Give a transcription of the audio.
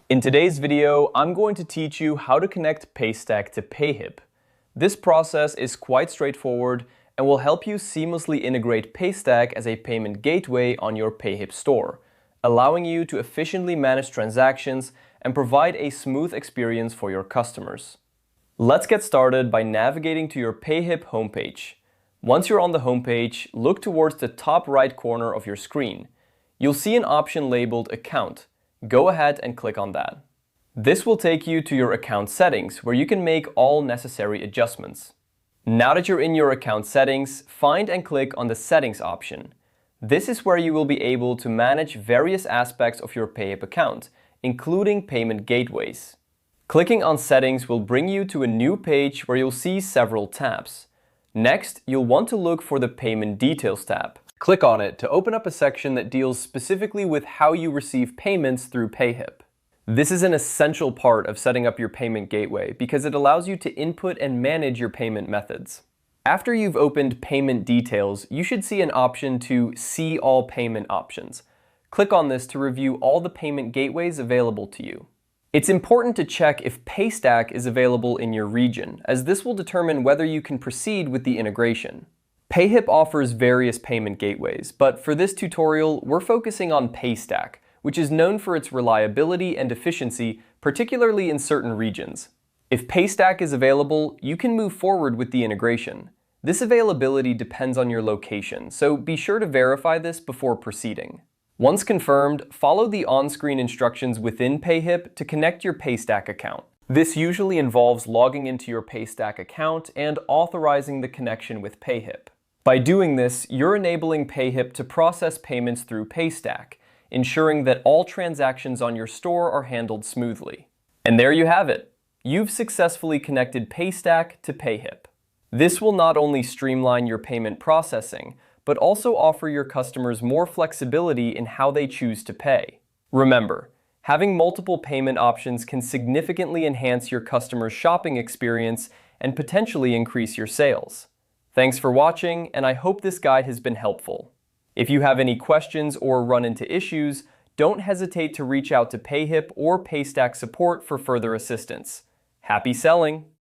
In today's video, I'm going to teach you how to connect Paystack to Payhip. This process is quite straightforward and will help you seamlessly integrate Paystack as a payment gateway on your Payhip store, allowing you to efficiently manage transactions and provide a smooth experience for your customers. Let's get started by navigating to your Payhip homepage. Once you're on the homepage, look towards the top right corner of your screen. You'll see an option labeled Account. Go ahead and click on that. This will take you to your account settings, where you can make all necessary adjustments. Now that you're in your account settings, find and click on the Settings option. This is where you will be able to manage various aspects of your Payhip account, including payment gateways. Clicking on Settings will bring you to a new page where you'll see several tabs. Next, you'll want to look for the Payment Details tab. Click on it to open up a section that deals specifically with how you receive payments through Payhip. This is an essential part of setting up your payment gateway because it allows you to input and manage your payment methods. After you've opened Payment Details, you should see an option to See All Payment Options. Click on this to review all the payment gateways available to you. It's important to check if Paystack is available in your region, as this will determine whether you can proceed with the integration. Payhip offers various payment gateways, but for this tutorial, we're focusing on Paystack, which is known for its reliability and efficiency, particularly in certain regions. If Paystack is available, you can move forward with the integration. This availability depends on your location, so be sure to verify this before proceeding. Once confirmed, follow the on-screen instructions within Payhip to connect your Paystack account. This usually involves logging into your Paystack account and authorizing the connection with Payhip. By doing this, you're enabling Payhip to process payments through Paystack, ensuring that all transactions on your store are handled smoothly. And there you have it. You've successfully connected Paystack to Payhip. This will not only streamline your payment processing, but also offer your customers more flexibility in how they choose to pay. Remember, having multiple payment options can significantly enhance your customers' shopping experience and potentially increase your sales. Thanks for watching, and I hope this guide has been helpful. If you have any questions or run into issues, don't hesitate to reach out to Payhip or Paystack support for further assistance. Happy selling!